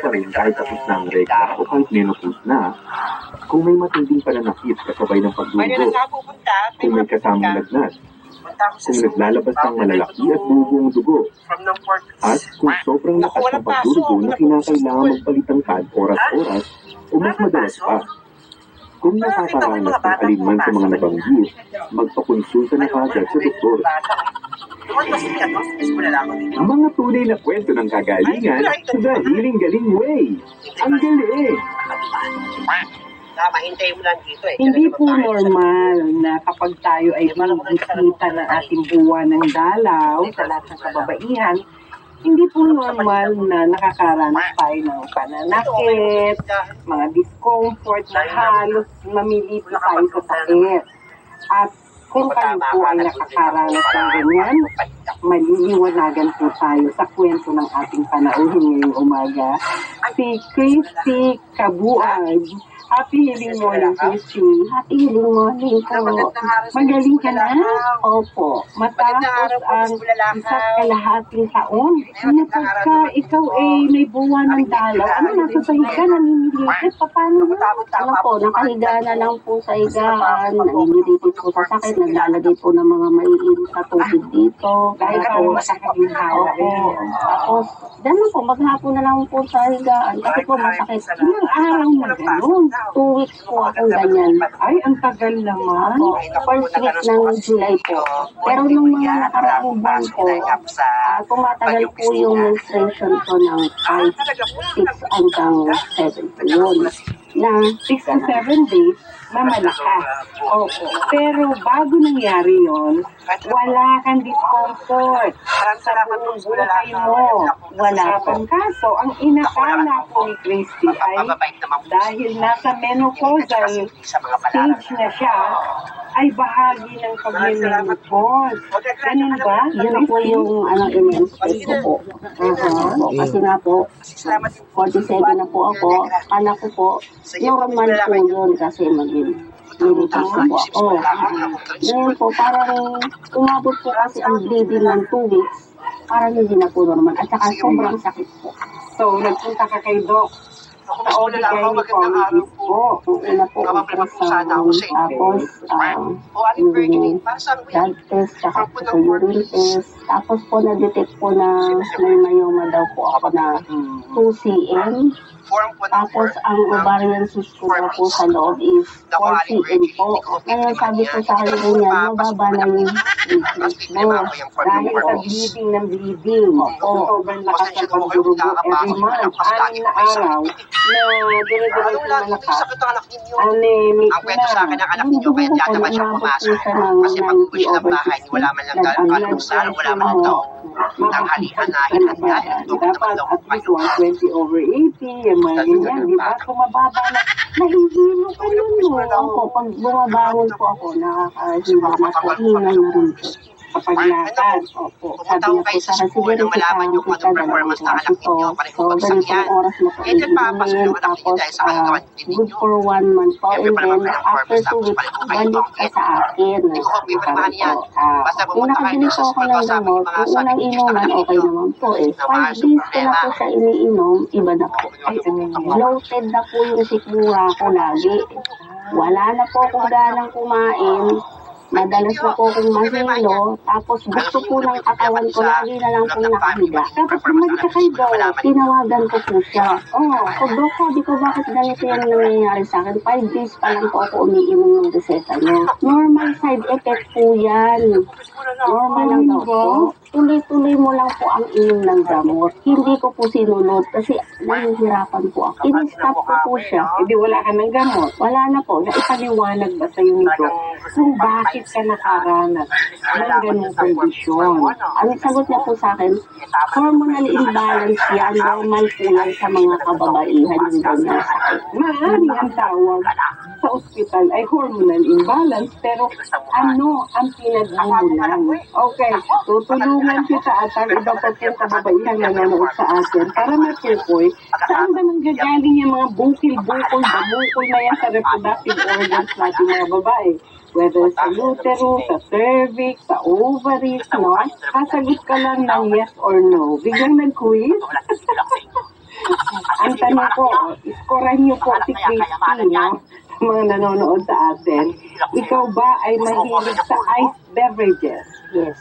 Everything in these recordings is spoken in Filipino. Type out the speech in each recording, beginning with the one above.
pa rin kahit tapos na ang regla o kahit menopause na. Kung may matinding pananakit kasabay ng pagdugo, kung may kasamang lagnat, kung naglalabas ng malalaki at bubuong dugo, at kung sobrang lakas ng pagdurugo na kinakailangan magpalit ang pad oras-oras o mas madalas pa. Kung nakakaranas ng alinman sa mga nabanggit, magpakonsulta na kagad sa doktor. Mga tunay na kwento ng kagalingan sa The Healing Galing Way. Ang galing! Mahintay mo lang dito eh. Hindi po normal na kapag tayo ay binibisita ng ating buwan ng dalaw sa lahat ng kababaihan, hindi po normal na nakakaranas tayo ng pananakit, mga discomfort na halos mamilip na tayo sa sakit. At kung kayo po ay nakakaranas ng ganyan, maliliwanagan po tayo sa kwento ng ating panauhin ngayong umaga. Si Christy Cabuag. Happy healing morning, Christy. Happy healing morning po. Magaling ka na? Opo. Matapos ang isa't kalahating taon, napagka ikaw ay may buwan ng dalaw, ano nasa sa higa, naniniligit? Paano mo? Ano po, nakahiga na lang po sa higaan, naniniligit po sa sakit, naglalagay po ng mga maiinit na tubig dito. Dahil parang masakit yung hawa. Tapos, dahil po, maghapon na lang po sa higaan, kasi po masakit. Ilang araw na gano'n? 2 weeks po akong ganyan. Ay, ang tagal naman. First week ng July po. Pero nung mga nakaraang buwan po, tumatagal po yung menstruation ko ng 5, 6 hanggang 7 po yun. Na 6 and 7 days na malakas. Opo. Pero bago nangyari yon, wala kang discomfort sa buong buhay mo. Wala kang kaso. Ang inakala ko ni Christy ay dahil nasa menopausal stage na siya, ay bahagi ng pag-menopause. Ganun ba? yun po yung ini-expect ko po. Kasi nga po, 47 na po ako. Anak ko po, normal po yun kasi nilipas ko po ako. Ngayon po, parang umabot po kasi ang bleeding ng 2 weeks. Parang hindi na po normal. At saka sobrang sakit po. So, nagpunta ka kay Doc. Sa gynecologist po. Yung una po, ultrasound, tapos yung blood test, saka po sa urine test. Tapos po na-detect po na may myoma daw po ako na 2 cm. Tapos ang ovarian cyst ko daw po sa loob is 4 cm po. Ngayon sabi ko sa akin ganyan, mababa na yung bleeding mo. Dahil sa bleeding ng bleeding. Sobrang lakas ng pagdurugo every month. 6 na araw na dire-diretso malakas. Anemic Sa akin ang anak ninyo, kaya diyan naman siya pumasok. Kasi pag-uwi siya ng bahay, wala man lang kalungsar, wala man lang taon. Tanghalian na, hinanda, dapat at least 120/80, yung mga ganyan, di ba? Kung mababa na, nahihilo ka nun. Opo, pag bumabangon po ako, nakakahilo na po, hingal na rin po. Kapag lakad, opo. Sabi niya po sa akin, sige rin kita, kita dalawang klase to. So, ganitong oras mo po iinumin. Tapos, good for 1 month po. And then, after 2 weeks, balik ka sa akin. Kung nakabili po ako ng gamot, kung unang inuman, okay naman po eh. 5 days ko na po siya iniinom, iba na po. Bloated na po yung sikmura ko lagi. Wala na po akong ganang kumain. Madalas na po akong mahilo, tapos gusto po ng katawan ko, lagi na lang pong nakahiga. Tapos bumalik ka kay Doc, tinawagan ko po siya. So Doc, sabi ko, bakit ganito yung nangyayari sa akin? 5 days pa lang po ako umiinom ng reseta niya. Normal side effect po yan. Normal lang daw po. Tuloy-tuloy mo lang po ang inom ng gamot. Hindi ko po sinunod kasi nahihirapan po ako. In-stop ko po siya. Hindi wala ka ng gamot. Wala na po. Naipaliwanag ba sa yung Doc kung bakit ka nakaranas ng ganung kondisyon? Ang sagot niya po sa akin, hormonal imbalance yan. Normal po yan sa mga kababaihan yung ganyan sakit. Maaaring ang tawag sa ospital ay hormonal imbalance, pero ano ang pinagmumulan? Okay, tutulungan kita at ang iba pa pong kababaihan na nanonood sa atin para matukoy saan ba nanggagaling yung mga bukil-bukol, bamukol na yan sa reproductive organs natin mga babae. Whether sa uterus, sa cervix, sa ovaries, no? Kasagot ka lang ng yes or no. Biglang nag-quiz. Ang tanong ko, iskoran niyo po si Christy, no? Sa mga nanonood sa atin. Ikaw ba ay mahilig sa ice beverages? Yes.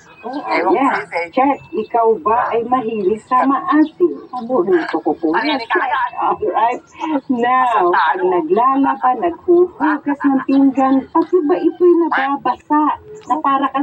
Yes, check. Ikaw ba ay mahilig sa maasim? Paborito ko po. Yes, check. Alright. Now, pag naglalaba, naghuhugas ng pinggan, pati ba ito'y nababasa? Na para ka